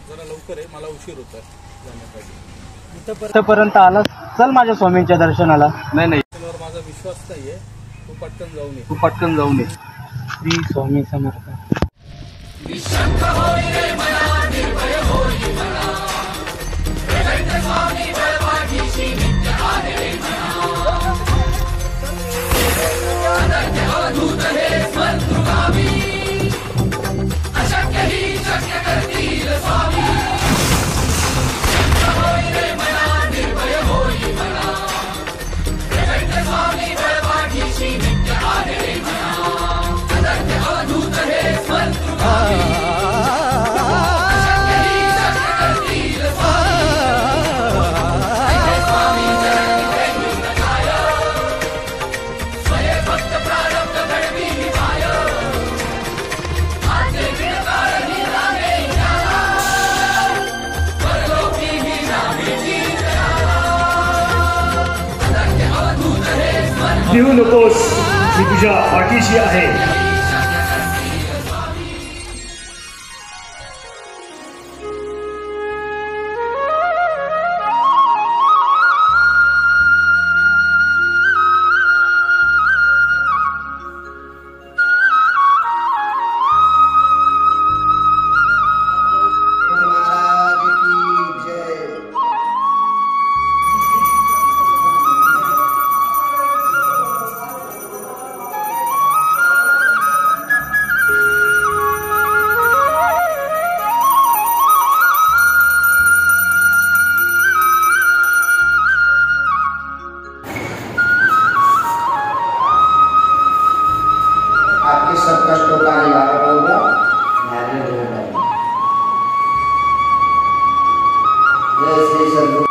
जरा लवकर आहे, मला उशीर होतोय जाण्यासाठी. इथपर्यंत आला, चल माझ्या स्वामींच्या दर्शनाला. नाही त्यावर माझा विश्वास नाहीये, तू पटकन जाऊन ये. श्री स्वामी समर्थ. देऊ नकोस, मी तुझ्या पाठीशी आहे. आपके सब कष्टों का निवारण होगा. जय श्री सद्गुरु.